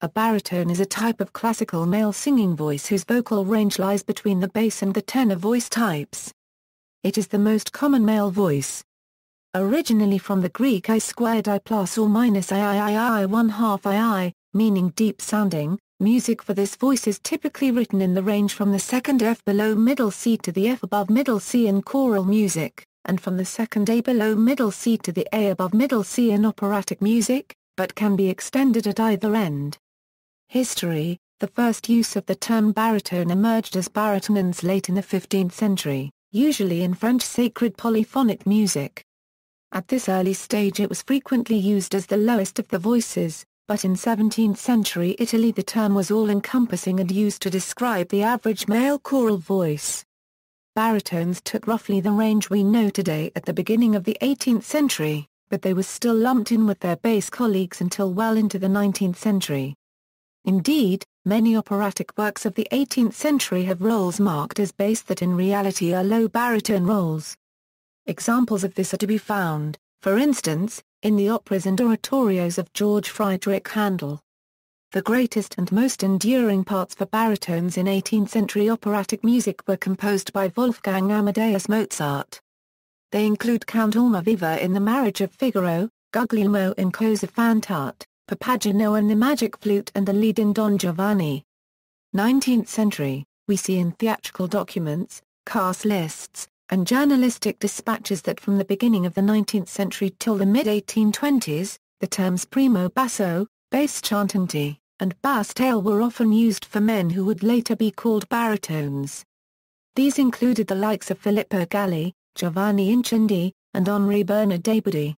A baritone is a type of classical male singing voice whose vocal range lies between the bass and the tenor voice types. It is the most common male voice. Originally from the Greek I squared I plus or minus I 1/2 II, meaning deep sounding, music for this voice is typically written in the range from the second F below middle C to the F above middle C in choral music, and from the second A below middle C to the A above middle C in operatic music, but can be extended at either end. History: the first use of the term baritone emerged as baritones late in the 15th century, usually in French sacred polyphonic music. At this early stage it was frequently used as the lowest of the voices, but in 17th century Italy the term was all-encompassing and used to describe the average male choral voice. Baritones took roughly the range we know today at the beginning of the 18th century, but they were still lumped in with their bass colleagues until well into the 19th century. Indeed, many operatic works of the 18th century have roles marked as bass that in reality are low baritone roles. Examples of this are to be found, for instance, in the operas and oratorios of George Friedrich Handel. The greatest and most enduring parts for baritones in 18th-century operatic music were composed by Wolfgang Amadeus Mozart. They include Count Almaviva in The Marriage of Figaro, Guglielmo in Cosa fan tutte, Papageno and the Magic Flute and the lead in Don Giovanni. 19th century, we see in theatrical documents, cast lists, and journalistic dispatches that from the beginning of the 19th century till the mid-1820s, the terms primo basso, bass chantanti, and bass tail were often used for men who would later be called baritones. These included the likes of Filippo Galli, Giovanni Incendi, and Henri Bernard Desbody.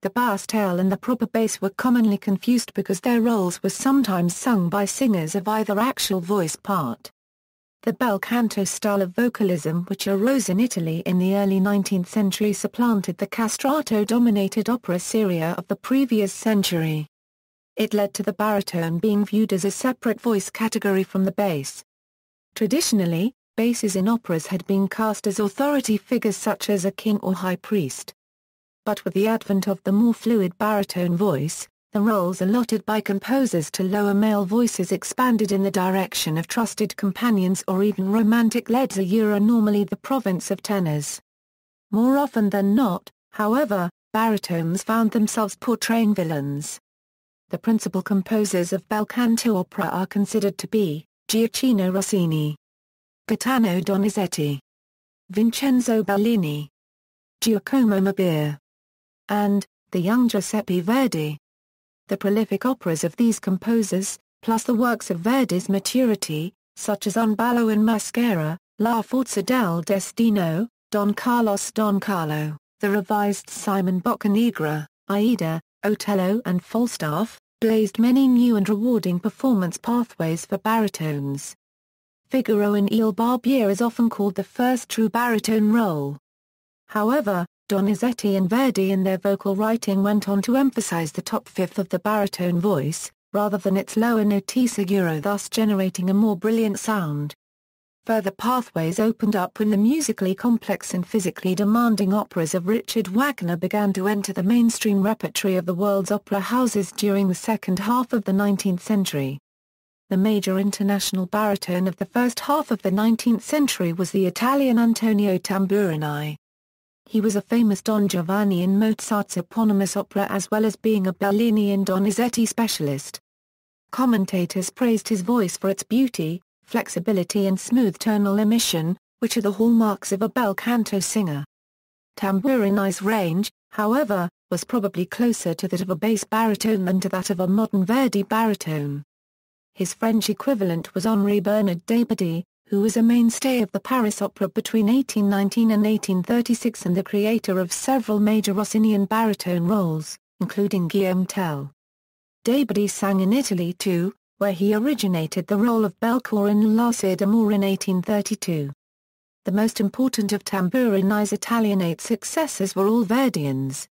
The bass tail and the proper bass were commonly confused because their roles were sometimes sung by singers of either actual voice part. The bel canto style of vocalism which arose in Italy in the early 19th century supplanted the castrato-dominated opera seria of the previous century. It led to the baritone being viewed as a separate voice category from the bass. Traditionally, basses in operas had been cast as authority figures such as a king or high priest. But with the advent of the more fluid baritone voice, the roles allotted by composers to lower male voices expanded in the direction of trusted companions or even romantic leads, normally the province of tenors. More often than not, however, baritones found themselves portraying villains. The principal composers of bel canto opera are considered to be Gioacchino Rossini, Gaetano Donizetti, Vincenzo Bellini, Giacomo Mabir, and the young Giuseppe Verdi. The prolific operas of these composers, plus the works of Verdi's maturity, such as Un ballo in maschera, La Forza del Destino, Don Carlo, the revised Simon Boccanegra, Aida, Otello and Falstaff, blazed many new and rewarding performance pathways for baritones. Figaro in Il Barbiere is often called the first true baritone role. However, Donizetti and Verdi in their vocal writing went on to emphasize the top fifth of the baritone voice, rather than its lower noti seguro, thus generating a more brilliant sound. Further pathways opened up when the musically complex and physically demanding operas of Richard Wagner began to enter the mainstream repertory of the world's opera houses during the second half of the 19th century. The major international baritone of the first half of the 19th century was the Italian Antonio Tamburini. He was a famous Don Giovanni in Mozart's eponymous opera as well as being a Bellini and Donizetti specialist. Commentators praised his voice for its beauty, flexibility and smooth tonal emission, which are the hallmarks of a bel canto singer. Tamburini's range, however, was probably closer to that of a bass baritone than to that of a modern Verdi baritone. His French equivalent was Henri Bernard Desbody, who was a mainstay of the Paris Opera between 1819 and 1836 and the creator of several major Rossinian baritone roles, including Guillaume Tell. Desbody sang in Italy too, where he originated the role of Belcour in La Cire d'Amour in 1832. The most important of Tamburini's Italianate successors were all Verdians.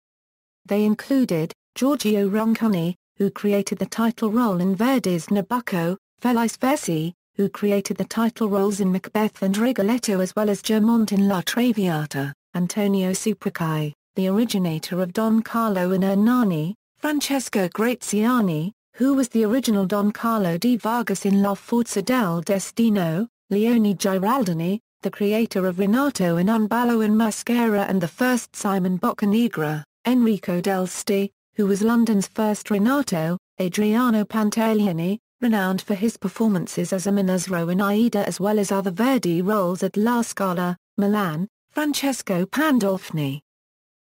They included Giorgio Ronconi, who created the title role in Verdi's Nabucco, Felice Versi, who created the title roles in Macbeth and Rigoletto as well as Germont in La Traviata, Antonio Supracci, the originator of Don Carlo in Ernani, Francesco Graziani, who was the original Don Carlo di Vargas in La Forza del Destino, Leone Giraldini, the creator of Renato in Un ballo in Maschera and the first Simon Boccanegra, Enrico Del Sti, who was London's first Renato, Adriano Pantaleoni, renowned for his performances as a Minesro in Aida as well as other Verdi roles at La Scala, Milan, Francesco Pandolfini,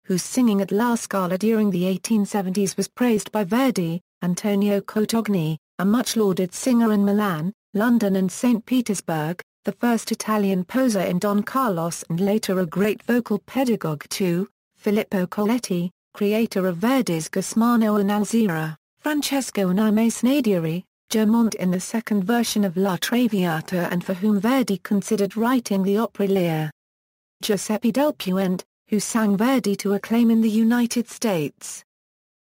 whose singing at La Scala during the 1870s was praised by Verdi, Antonio Cotogni, a much-lauded singer in Milan, London and St. Petersburg, the first Italian poser in Don Carlos and later a great vocal pedagogue too, Filippo Coletti, creator of Verdi's Gassmano and Alzira, Francesco Snadieri, Germont in the second version of La Traviata and for whom Verdi considered writing the opera Lear, Giuseppe Del Puente, who sang Verdi to acclaim in the United States.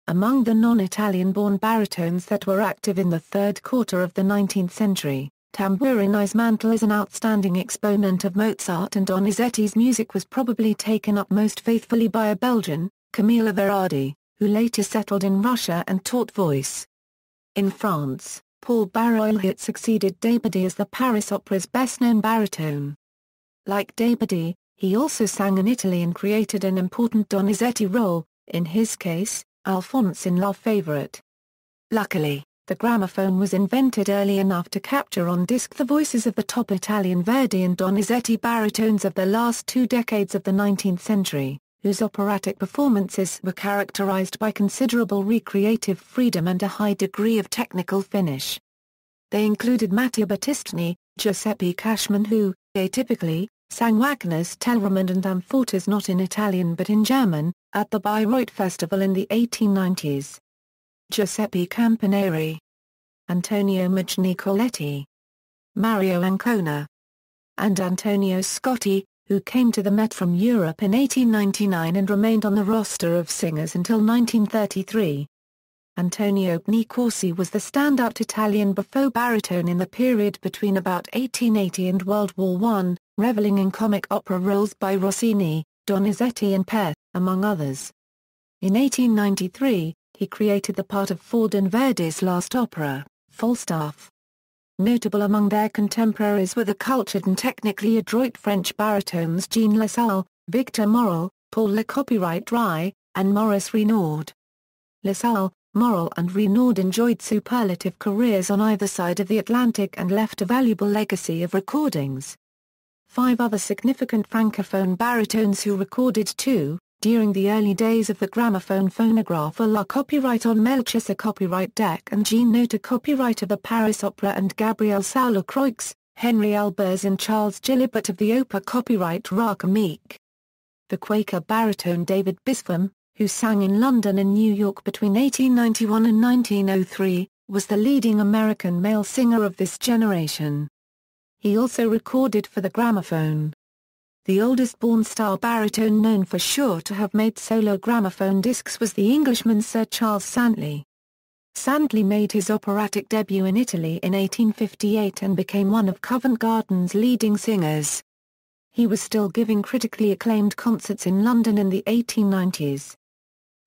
Among the non-Italian-born baritones that were active in the third quarter of the 19th century, Tamburin Ismantel is an outstanding exponent of Mozart and Donizetti's music was probably taken up most faithfully by a Belgian, Camille Verardi, who later settled in Russia and taught voice. In France, Paul Barreilhut succeeded Debady as the Paris Opera's best-known baritone. Like Debady, he also sang in Italy and created an important Donizetti role, in his case, Alphonse in La Favorite. Luckily, the gramophone was invented early enough to capture on disc the voices of the top Italian Verdi and Donizetti baritones of the last 2 decades of the 19th century, whose operatic performances were characterized by considerable recreative freedom and a high degree of technical finish. They included Matteo Battistini, Giuseppe Cashman who, atypically, sang Wagner's Telramund and Amfortas not in Italian but in German, at the Bayreuth Festival in the 1890s. Giuseppe Campaneri, Antonio Magni Coletti, Mario Ancona, and Antonio Scotti, who came to the Met from Europe in 1899 and remained on the roster of singers until 1933. Antonio Corsi was the standout Italian buffo baritone in the period between about 1880 and World War I, reveling in comic opera roles by Rossini, Donizetti and Peth, among others. In 1893, he created the part of Ford in Verdi's last opera, Falstaff. Notable among their contemporaries were the cultured and technically adroit French baritones Jean Lassalle, Victor Morel, Paul Le Copyright Rye, and Maurice Renaud. Lassalle, Morel and Renaud enjoyed superlative careers on either side of the Atlantic and left a valuable legacy of recordings. 5 other significant francophone baritones who recorded too, during the early days of the gramophone phonograph were La Copyright on Melchizedek Copyright Deck and Jean Nota Copyright of the Paris Opera and Gabriel Sauler-Croix, Henry Albers and Charles Gilibert of the Opera Copyright Racomique. The Quaker baritone David Bispham, who sang in London and New York between 1891 and 1903, was the leading American male singer of this generation. He also recorded for the gramophone. The oldest born star baritone known for sure to have made solo gramophone discs was the Englishman Sir Charles Santley. Santley made his operatic debut in Italy in 1858 and became one of Covent Garden's leading singers. He was still giving critically acclaimed concerts in London in the 1890s.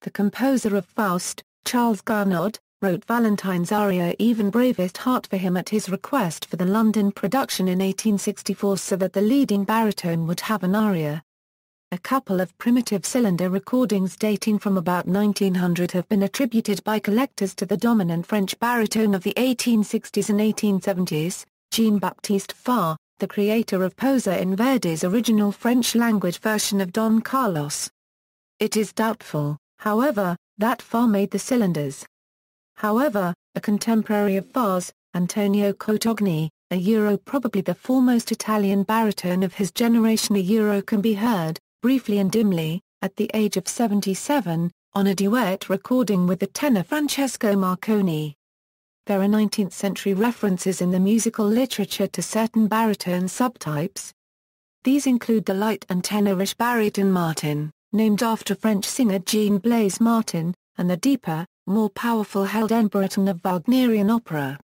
The composer of Faust, Charles Gounod, wrote Valentine's aria Even Bravest Heart for him at his request for the London production in 1864 so that the leading baritone would have an aria. A couple of primitive cylinder recordings dating from about 1900 have been attributed by collectors to the dominant French baritone of the 1860s and 1870s, Jean-Baptiste Farr, the creator of Poser in Verdi's original French-language version of Don Carlos. It is doubtful, however, that Farr made the cylinders. However, a contemporary of Farr's, Antonio Cotogni, probably the foremost Italian baritone of his generation, can be heard, briefly and dimly, at the age of 77, on a duet recording with the tenor Francesco Marconi. There are 19th-century references in the musical literature to certain baritone subtypes. These include the light and tenorish baritone Martin, named after French singer Jean-Blaise Martin, and the deeper, more powerful Heldenbaritone of Wagnerian opera.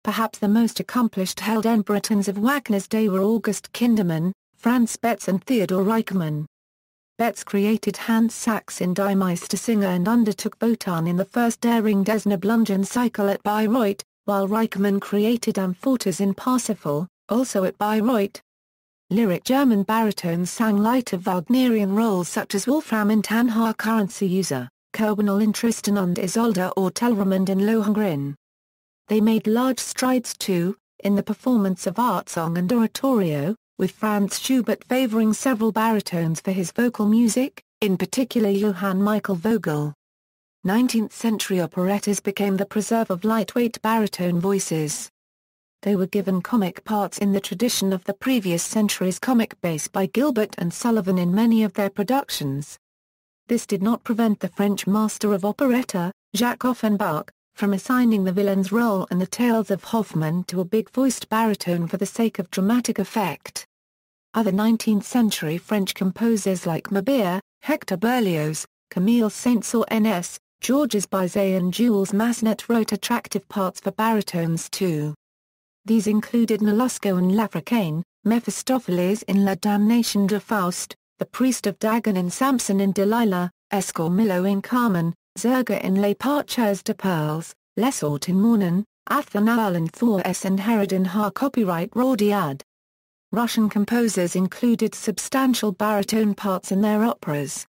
Perhaps the most accomplished Heldenbaritones of Wagner's day were August Kindermann, Franz Betz and Theodor Reichmann. Betz created Hans Sachs in Die Meistersinger and undertook Wotan in the first daring Desna cycle at Bayreuth, while Reichmann created Amfortas in Parsifal, also at Bayreuth. Lyric German baritones sang lighter Wagnerian roles such as Wolfram in Tannhäuser Currency-User, Kerbenal in Tristan und Isolde or Telramund in Lohengrin. They made large strides too, in the performance of art song and oratorio, with Franz Schubert favoring several baritones for his vocal music, in particular Johann Michael Vogel. 19th-century operettas became the preserve of lightweight baritone voices. They were given comic parts in the tradition of the previous century's comic bass by Gilbert and Sullivan in many of their productions. This did not prevent the French master of operetta, Jacques Offenbach, from assigning the villain's role in the Tales of Hoffmann to a big-voiced baritone for the sake of dramatic effect. Other 19th-century French composers like Mabir, Hector Berlioz, Camille Saint-Saëns, Georges Bizet and Jules Massenet wrote attractive parts for baritones too. These included Nolusco and L'Africaine, Mephistopheles in La Damnation de Faust, the priest of Dagon in Samson and Delilah, Escamillo in Carmen, Zerga in Les Parchers de Perles, Lesort in Mornan, Athanael in Thor-S and Herod in Ha. Copyright Rordiad. Russian composers included substantial baritone parts in their operas.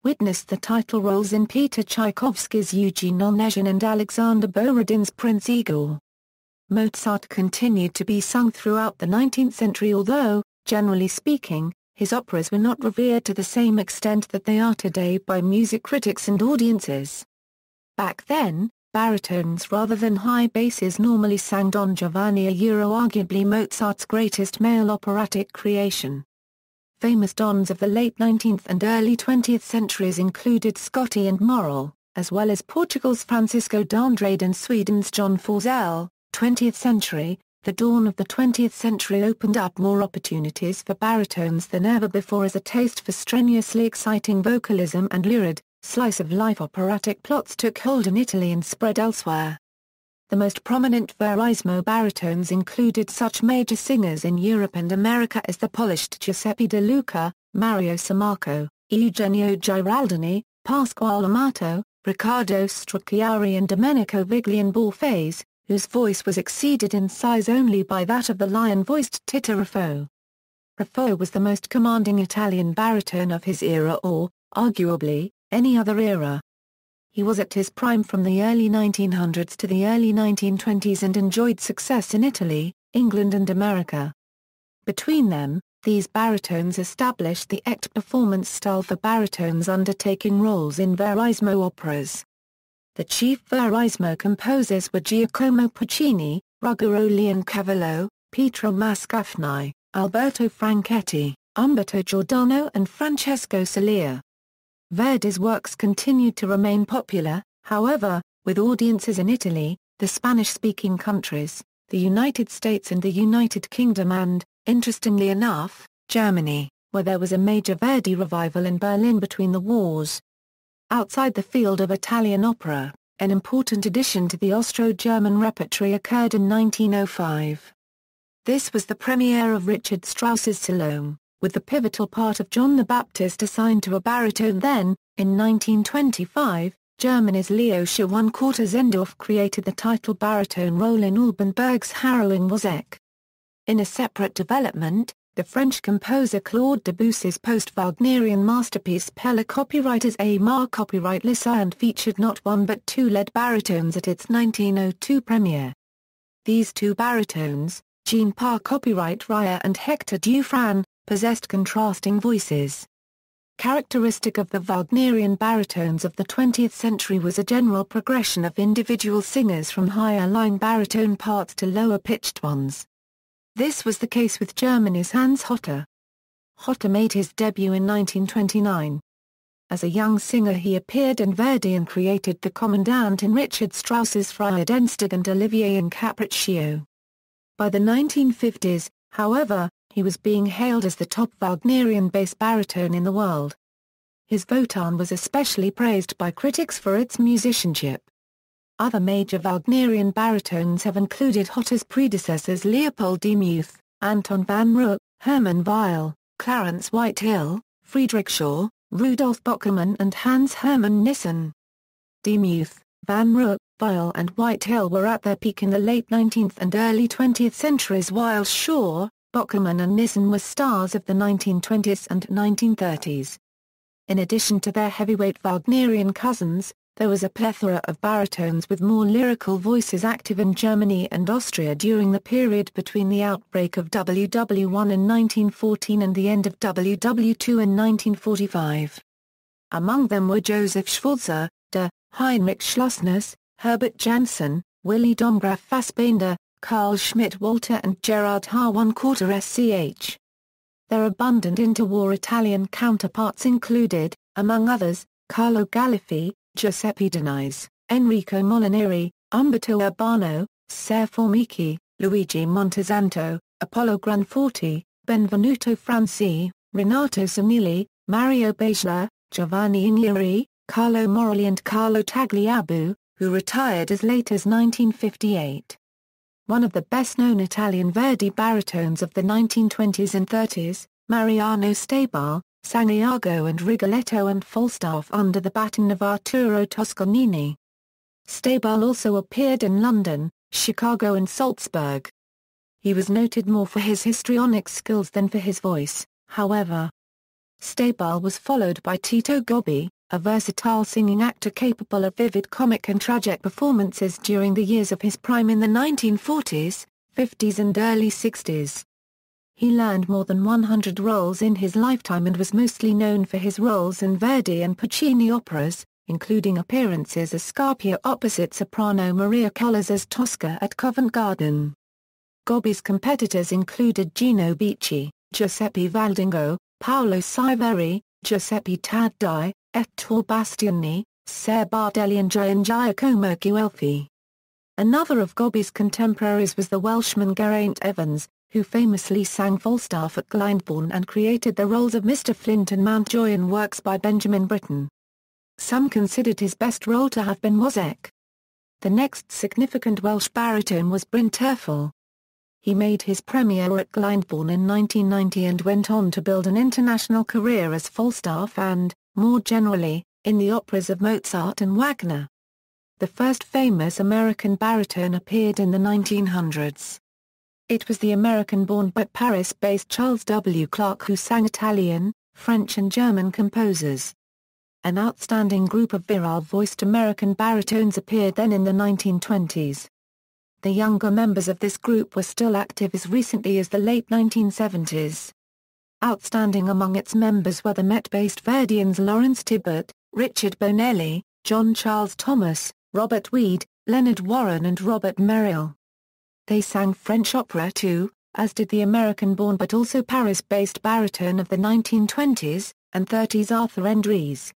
Witness the title roles in Peter Tchaikovsky's Eugene Onegin and Alexander Borodin's Prince Igor. Mozart continued to be sung throughout the 19th century although, generally speaking, his operas were not revered to the same extent that they are today by music critics and audiences. Back then, baritones rather than high basses normally sang Don Giovanni, arguably Mozart's greatest male operatic creation. Famous dons of the late 19th and early 20th centuries included Scotti and Morel, as well as Portugal's Francisco d'Andrade and Sweden's John Forsell. 20th century, the dawn of the 20th century opened up more opportunities for baritones than ever before as a taste for strenuously exciting vocalism and lurid, slice-of-life operatic plots took hold in Italy and spread elsewhere. The most prominent verismo baritones included such major singers in Europe and America as the polished Giuseppe De Luca, Mario Sammarco, Eugenio Giraldini, Pasquale Amato, Riccardo Stracchiari and Domenico Viglian Borghese, whose voice was exceeded in size only by that of the lion-voiced Tito Ruffo. Ruffo was the most commanding Italian baritone of his era or, arguably, any other era. He was at his prime from the early 1900s to the early 1920s and enjoyed success in Italy, England and America. Between them, these baritones established the ECT performance style for baritones undertaking roles in verismo operas. The chief verismo composers were Giacomo Puccini, Ruggero Leoncavallo, Pietro Mascagni, Alberto Franchetti, Umberto Giordano and Francesco Celia. Verdi's works continued to remain popular, however, with audiences in Italy, the Spanish-speaking countries, the United States and the United Kingdom and, interestingly enough, Germany, where there was a major Verdi revival in Berlin between the wars. Outside the field of Italian opera, an important addition to the Austro-German repertory occurred in 1905. This was the premiere of Richard Strauss's Salome, with the pivotal part of John the Baptist assigned to a baritone. Then, in 1925, Germany's Leo Schwan-Courtesendorf created the title baritone role in Alban Berg's harrowing Wozzeck. In a separate development, the French composer Claude Debussy's post-Wagnerian masterpiece Pella copyrighted Aymar copyright Lissa and featured not one but two lead baritones at its 1902 premiere. These two baritones, Jean Parr copyright Raya and Hector Dufresne, possessed contrasting voices. Characteristic of the Wagnerian baritones of the 20th century was a general progression of individual singers from higher-line baritone parts to lower-pitched ones. This was the case with Germany's Hans Hotter. Hotter made his debut in 1929. As a young singer he appeared in Verdi and created the Commandant in Richard Strauss's Freudenstück and Olivier in Capriccio. By the 1950s, however, he was being hailed as the top Wagnerian bass baritone in the world. His Wotan was especially praised by critics for its musicianship. Other major Wagnerian baritones have included Hotter's predecessors Leopold Demuth, Anton van Roock, Hermann Weyl, Clarence Whitehill, Friedrich Shaw, Rudolf Bockermann and Hans Hermann Nissen. Demuth, Van Rook, Weil and Whitehill were at their peak in the late 19th and early 20th centuries, while Shaw, Bockermann and Nissen were stars of the 1920s and 1930s. In addition to their heavyweight Wagnerian cousins, there was a plethora of baritones with more lyrical voices active in Germany and Austria during the period between the outbreak of WW1 in 1914 and the end of WW2 in 1945. Among them were Joseph Schwarzer, Heinrich Schlossness, Herbert Janssen, Willy Domgraf Fassbinder, Carl Schmidt-Walter and Gerard H1 sch. Their abundant interwar Italian counterparts included, among others, Carlo Gallifi, Giuseppe Diniz, Enrico Molinari, Umberto Urbano, Ser Formici, Luigi Montesanto, Apollo Granforti, Benvenuto Franci, Renato Sonilli, Mario Bajla, Giovanni Ignari, Carlo Morelli and Carlo Tagliabue, who retired as late as 1958. One of the best-known Italian Verdi baritones of the 1920s and 30s, Mariano Stabile, sang Iago and Rigoletto and Falstaff under the baton of Arturo Toscanini. Stabile also appeared in London, Chicago and Salzburg. He was noted more for his histrionic skills than for his voice, however. Stabile was followed by Tito Gobbi, a versatile singing actor capable of vivid comic and tragic performances during the years of his prime in the 1940s, 50s and early 60s. He learned more than 100 roles in his lifetime and was mostly known for his roles in Verdi and Puccini operas, including appearances as Scarpia opposite soprano Maria Callas as Tosca at Covent Garden. Gobbi's competitors included Gino Bicci, Giuseppe Valdingo, Paolo Siveri, Giuseppe Taddei, Ettore Bastiani, Ser Bardelli and Giacomo Guelfi. Another of Gobbi's contemporaries was the Welshman Geraint Evans, who famously sang Falstaff at Glyndebourne and created the roles of Mr. Flint and Mountjoy in works by Benjamin Britten. Some considered his best role to have been Wozzeck. The next significant Welsh baritone was Bryn Terfel. He made his premiere at Glyndebourne in 1990 and went on to build an international career as Falstaff and, more generally, in the operas of Mozart and Wagner. The first famous American baritone appeared in the 1900s. It was the American-born but Paris-based Charles W. Clark who sang Italian, French and German composers. An outstanding group of virile-voiced American baritones appeared then in the 1920s. The younger members of this group were still active as recently as the late 1970s. Outstanding among its members were the Met-based Verdians Lawrence Tibbett, Richard Bonelli, John Charles Thomas, Robert Weed, Leonard Warren and Robert Merrill. They sang French opera too, as did the American-born but also Paris-based baritone of the 1920s and 30s Arthur Endries.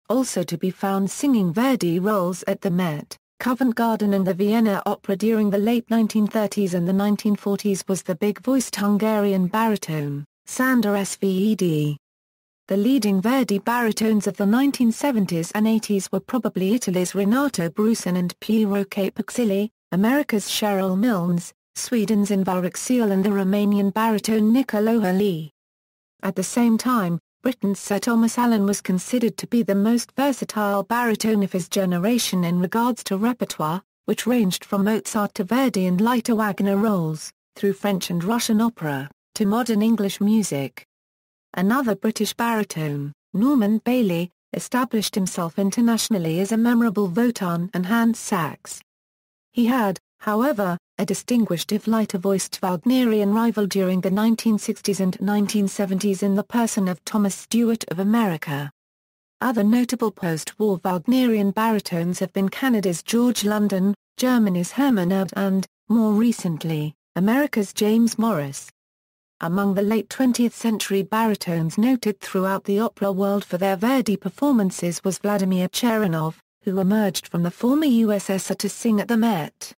Also to be found singing Verdi roles at the Met, Covent Garden and the Vienna Opera during the late 1930s and the 1940s was the big-voiced Hungarian baritone, Sander Sved. The leading Verdi baritones of the 1970s and 80s were probably Italy's Renato Brusson and Piero Capoxilli, America's Cheryl Milnes, Sweden's Invar Axel and the Romanian baritone Nicolo Hurley. At the same time, Britain's Sir Thomas Allen was considered to be the most versatile baritone of his generation in regards to repertoire, which ranged from Mozart to Verdi and lighter Wagner roles, through French and Russian opera, to modern English music. Another British baritone, Norman Bailey, established himself internationally as a memorable Wotan and Hans Sachs. He had, however, a distinguished if lighter-voiced Wagnerian rival during the 1960s and 1970s in the person of Thomas Stewart of America. Other notable post-war Wagnerian baritones have been Canada's George London, Germany's Hermann Erb and, more recently, America's James Morris. Among the late 20th century baritones noted throughout the opera world for their Verdi performances was Vladimir Cheranov, who emerged from the former USSR to sing at the Met.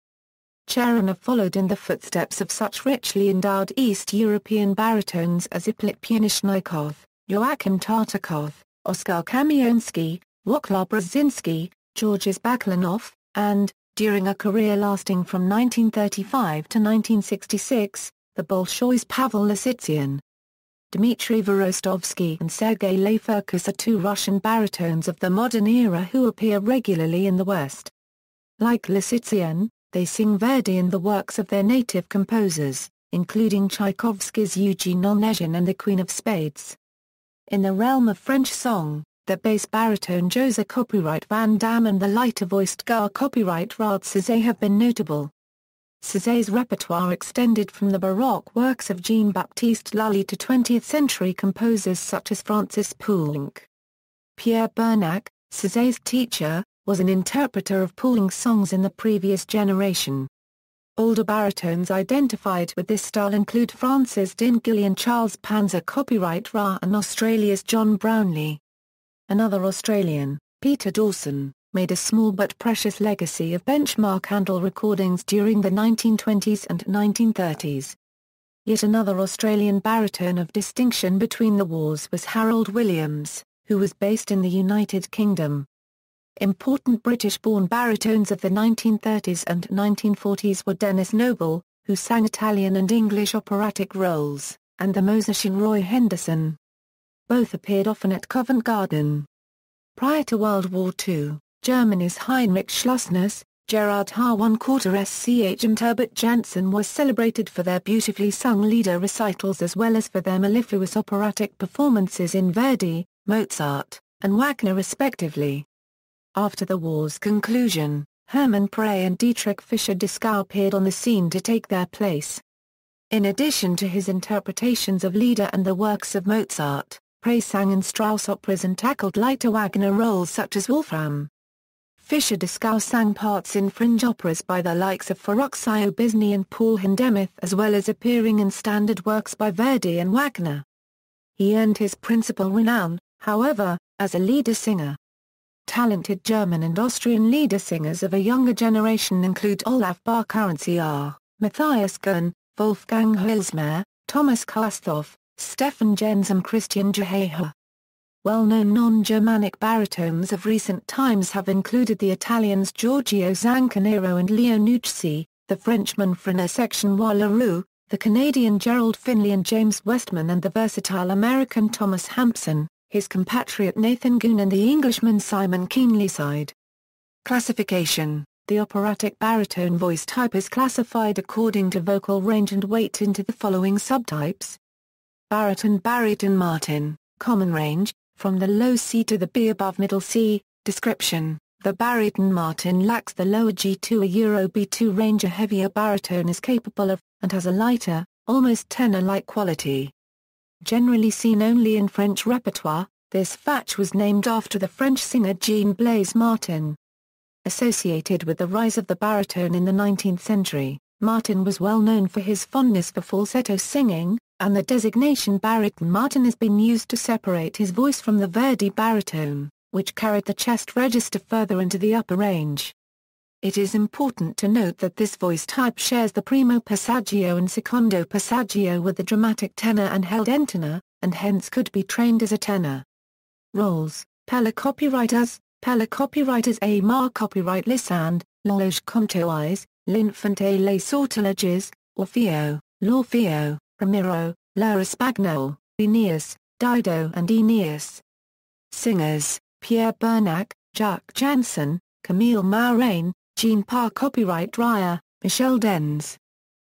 Cheranov followed in the footsteps of such richly endowed East European baritones as Ippolit Punyshnikov, Joachim Tartakov, Oskar Kamionski, Wacław Brzezinski, Georges Baklanov, and, during a career lasting from 1935 to 1966, the Bolshoi's Pavel Lisitsyn. Dmitry Vorostovsky and Sergei Laferkus are two Russian baritones of the modern era who appear regularly in the West. Like Lisitsyn, they sing Verdi and the works of their native composers, including Tchaikovsky's Eugene Onegin and the Queen of Spades. In the realm of French song, the bass baritone José copyright Van Damme and the lighter-voiced Gar copyright Rad Cizé have been notable. Cizé's repertoire extended from the Baroque works of Jean-Baptiste Lully to 20th-century composers such as Francis Poulenc. Pierre Bernac, Cizé's teacher, was an interpreter of Poulenc's songs in the previous generation. Older baritones identified with this style include Francis Dingilly and Charles Panzer copyright Ra and Australia's John Brownlee. Another Australian, Peter Dawson, made a small but precious legacy of benchmark handle recordings during the 1920s and 1930s. Yet another Australian baritone of distinction between the wars was Harold Williams, who was based in the United Kingdom. Important British-born baritones of the 1930s and 1940s were Denis Noble, who sang Italian and English operatic roles, and the musician Roy Henderson. Both appeared often at Covent Garden. Prior to World War II, Germany's Heinrich Schlussners, Gerhard H1/4sch and Herbert Janssen were celebrated for their beautifully sung lieder recitals as well as for their mellifluous operatic performances in Verdi, Mozart, and Wagner respectively. After the war's conclusion, Hermann Prey and Dietrich Fischer-Dieskau appeared on the scene to take their place. In addition to his interpretations of Lieder and the works of Mozart, Prey sang in Strauss operas and tackled lighter Wagner roles such as Wolfram. Fischer-Dieskau sang parts in fringe operas by the likes of Ferruccio Bisni and Paul Hindemith as well as appearing in standard works by Verdi and Wagner. He earned his principal renown, however, as a lieder singer. Talented German and Austrian lieder singers of a younger generation include Olaf Barkarentsiar, Matthias Gern, Wolfgang Hülsmeyer, Thomas Kasthoff, Stefan Jens and Christian Geheja. Well-known non-Germanic baritones of recent times have included the Italians Giorgio Zancanero and Leo Nucci, the Frenchman Francesco Leroux, the Canadian Gerald Finley and James Westman and the versatile American Thomas Hampson, his compatriot Nathan Goon and the Englishman Simon Keenlyside. Classification: the operatic baritone voice type is classified according to vocal range and weight into the following subtypes. Baritone Martin, common range, from the low C to the B above middle C. Description: the baritone Martin lacks the lower G2 a B2 range. A heavier baritone is capable of, and has a lighter, almost tenor-like quality. Generally seen only in French repertoire, this fatch was named after the French singer Jean-Blaise Martin. Associated with the rise of the baritone in the 19th century, Martin was well known for his fondness for falsetto singing, and the designation baritone Martin has been used to separate his voice from the Verdi baritone, which carried the chest register further into the upper range. It is important to note that this voice type shares the primo passaggio and secondo passaggio with the dramatic tenor and held tenor, and hence could be trained as a tenor. Roles: Pella copywriters A. Mar copyright Lissand, Loge Comtois, L'Infante les Sortilèges, Orfeo, L'Orfeo, Ramiro, La Rispagnole, Aeneas, Dido and Aeneas. Singers: Pierre Bernac, Jacques Janssen, Camille Maurain, Jean Parr copyright Raya, Michel Denz.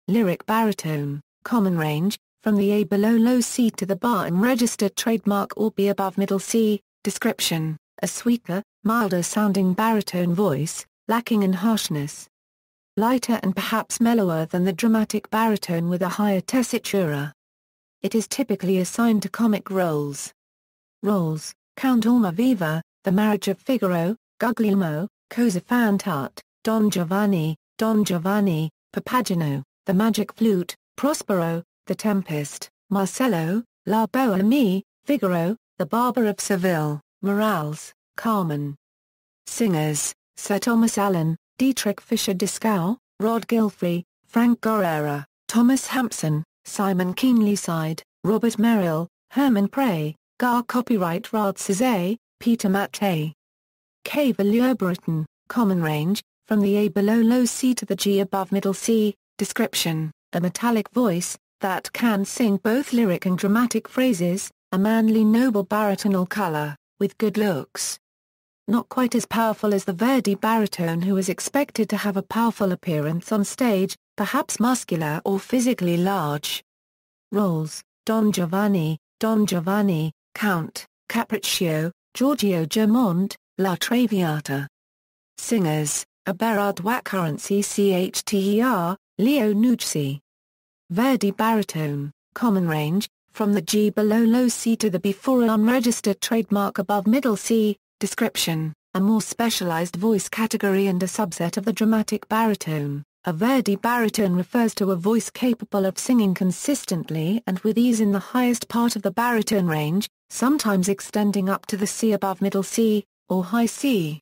Lyric baritone, common range, from the A below low C to the bar and registered trademark or B above middle C. Description: a sweeter, milder sounding baritone voice, lacking in harshness. Lighter and perhaps mellower than the dramatic baritone with a higher tessitura. It is typically assigned to comic roles. Roles: Count Almaviva, The Marriage of Figaro, Guglielmo, Cosa fan tutte, Don Giovanni, Papageno, The Magic Flute, Prospero, The Tempest, Marcello, La Bohème, Figaro, The Barber of Seville, Morales, Carmen. Singers: Sir Thomas Allen, Dietrich Fischer-Dieskau, Rod Gilfrey, Frank Guerrera, Thomas Hampson, Simon Keenlyside, Robert Merrill, Hermann Prey, Gar copyright Rad Cizé, Peter Mattei. K. Britain, common range, from the A below low C to the G above middle C. Description: a metallic voice, that can sing both lyric and dramatic phrases, a manly noble baritonal color, with good looks. Not quite as powerful as the Verdi baritone, who is expected to have a powerful appearance on stage, perhaps muscular or physically large. Roles: Don Giovanni, Count, Capriccio, Giorgio Germont, La Traviata. Singers: Aberard WacurrencyChter, Leo Nucci. Verdi baritone, common range, from the G below low C to the B for an unregistered trademark above middle C. Description: a more specialized voice category and a subset of the dramatic baritone. A Verdi baritone refers to a voice capable of singing consistently and with ease in the highest part of the baritone range, sometimes extending up to the C above middle C, or high C.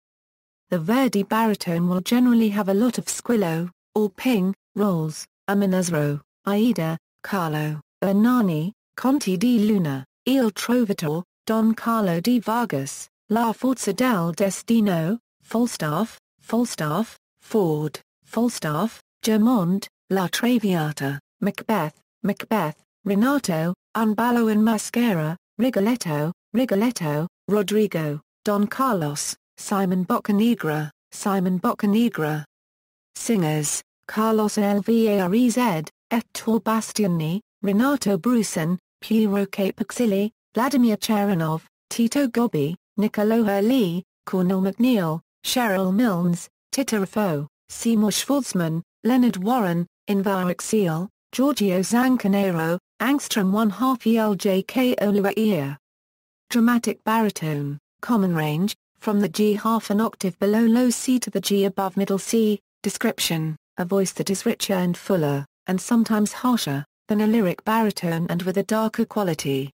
The Verdi baritone will generally have a lot of squillo, or ping, roles: Amonasro, Aida, Carlo, Ernani, Conti di Luna, Il Trovatore, Don Carlo di Vargas, La Forza del Destino, Falstaff, Ford, Falstaff, Germont, La Traviata, Macbeth, Renato, Un ballo in maschera, Rigoletto, Rodrigo, Don Carlos, Simon Boccanegra. Singers: Carlos Alvarez, Ettore Bastiani, Renato Brusson, Piero Capaxilli, Vladimir Cheranov, Tito Gobbi, Niccolo Hurley, Cornel McNeil, Cheryl Milnes, Tito Raffo, Seymour Schwartzman, Leonard Warren, Invar Axel, Giorgio Zancanero, Angstrom 1/2 ELJK Oluwaia. Dramatic baritone, common range, from the G half an octave below low C to the G above middle C. Description: a voice that is richer and fuller, and sometimes harsher, than a lyric baritone and with a darker quality.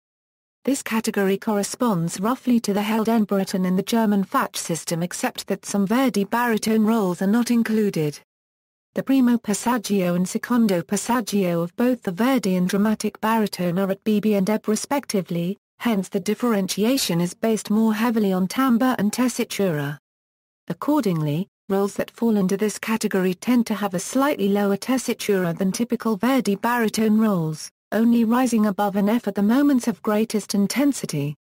This category corresponds roughly to the Heldenbariton in the German Fach system, except that some Verdi baritone roles are not included. The primo passaggio and secondo passaggio of both the Verdi and dramatic baritone are at BB and Ebb respectively, hence the differentiation is based more heavily on timbre and tessitura. Accordingly, roles that fall into this category tend to have a slightly lower tessitura than typical Verdi baritone roles, only rising above an F at the moments of greatest intensity.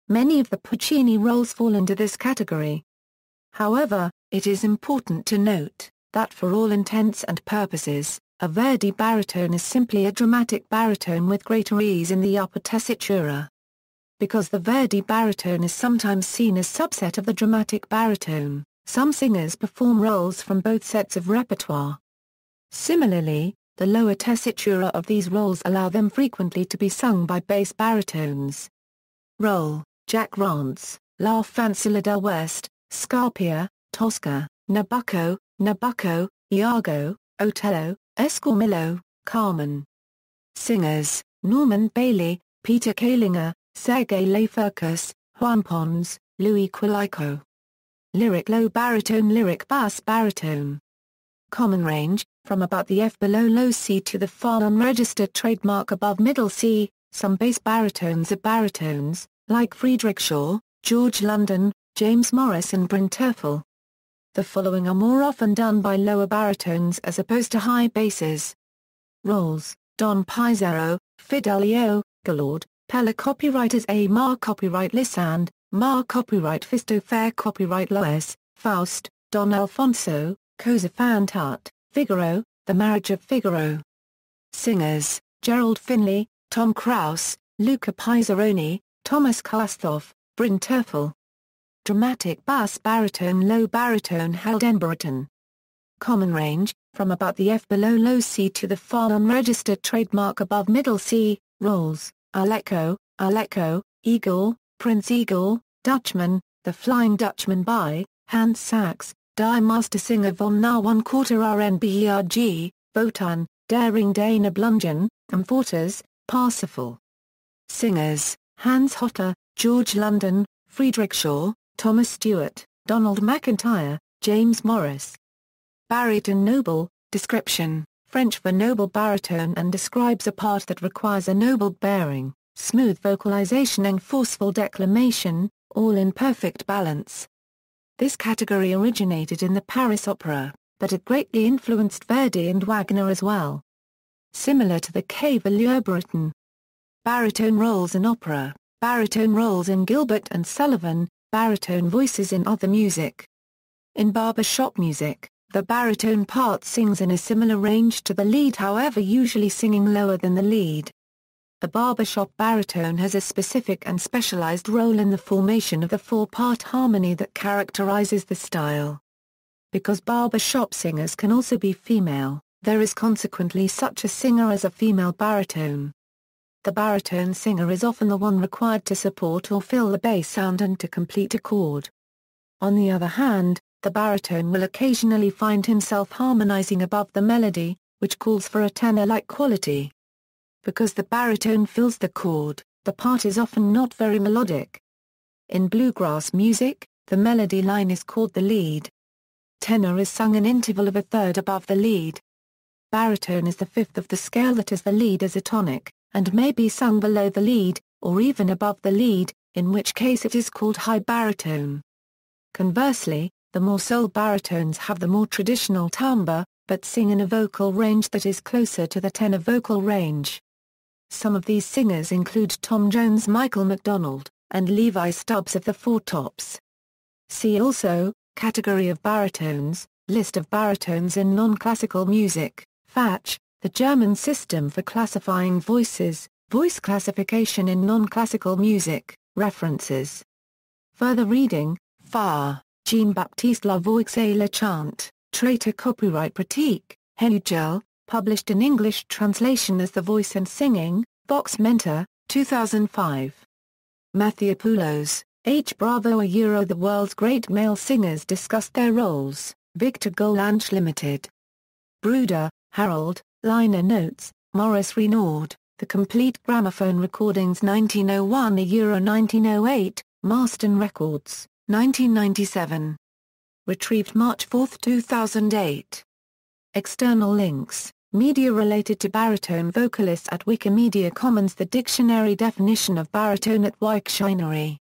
Many of the Puccini roles fall into this category. However, it is important to note that for all intents and purposes, a Verdi baritone is simply a dramatic baritone with greater ease in the upper tessitura. Because the Verdi baritone is sometimes seen as subset of the dramatic baritone, some singers perform roles from both sets of repertoire. Similarly, the lower tessitura of these roles allow them frequently to be sung by bass baritones. Role: Jack Rance, La Fanciulla del West, Scarpia, Tosca, Nabucco, Iago, Otello, Esquarmillo, Carmen. Singers: Norman Bailey, Peter Kalinger, Sergei Laferkus, Juan Pons, Louis Quilico. Lyric low baritone, lyric bass baritone. Common range, from about the F below low C to the far unregistered trademark above middle C. Some bass baritones are baritones, like Friedrich Shaw, George London, James Morris and Bryn Terfel. The following are more often done by lower baritones as opposed to high basses. Roles: Don Pizarro, Fidelio, Galord, Pella. Copywriters: A. Mar. Copyright Lissand, Mar. Copyright Fisto. Fair. Copyright Lois, Faust, Don Alfonso, Cosa fan tutte, Figaro, The Marriage of Figaro. Singers: Gerald Finley, Tom Krause, Luca Pizzaroni, Thomas Kasthoff, Bryn Terfel. Dramatic bass baritone, low baritone, Heldenbariton. Common range, from about the F below low C to the far unregistered trademark above middle C. Roles: Aleko, Eagle, Prince Eagle, Dutchman, The Flying Dutchman by Hans Sachs, Die Mastersinger von Na 1/4 RNBERG, Wotan, Daring Dana Blungen, Amfortas, Parsifal. Singers: Hans Hotter, George London, Friedrich Shaw, Thomas Stewart, Donald McIntyre, James Morris. Baritone noble. Description: French for noble baritone, and describes a part that requires a noble bearing, smooth vocalization and forceful declamation, all in perfect balance. This category originated in the Paris Opera, but it greatly influenced Verdi and Wagner as well. similar to the cavalier baritone. Baritone roles in opera, baritone roles in Gilbert and Sullivan, baritone voices in other music. In barbershop music, the baritone part sings in a similar range to the lead, however usually singing lower than the lead. The barbershop baritone has a specific and specialized role in the formation of the four-part harmony that characterizes the style. Because barbershop singers can also be female, there is consequently such a singer as a female baritone. The baritone singer is often the one required to support or fill the bass sound and to complete a chord. On the other hand, the baritone will occasionally find himself harmonizing above the melody, which calls for a tenor-like quality. Because the baritone fills the chord, the part is often not very melodic. In bluegrass music, the melody line is called the lead. Tenor is sung an interval of a third above the lead. Baritone is the fifth of the scale that has the lead as a tonic, and may be sung below the lead, or even above the lead, in which case it is called high baritone. Conversely, the more soul baritones have the more traditional timbre, but sing in a vocal range that is closer to the tenor vocal range. Some of these singers include Tom Jones, Michael McDonald, and Levi Stubbs of the Four Tops. See also, Category of baritones, List of baritones in non-classical music, FACH, the German system for classifying voices, voice classification in non-classical music, references. Further reading, Farr, Jean-Baptiste La Voix et le Chant, Traitor Copyright Pratique, Henugel, published in English translation as The Voice and Singing, Vox Mentor, 2005. Mathiopoulos, H. Bravo The world's great male singers discussed their roles, Victor Gollancz Limited. Bruder, Harold, Liner Notes, Maurice Renaud, The Complete Gramophone Recordings 1901 1908, Marston Records, 1997. Retrieved March 4, 2008. External links, media related to baritone vocalists at Wikimedia Commons. The dictionary definition of baritone at Wiktionary.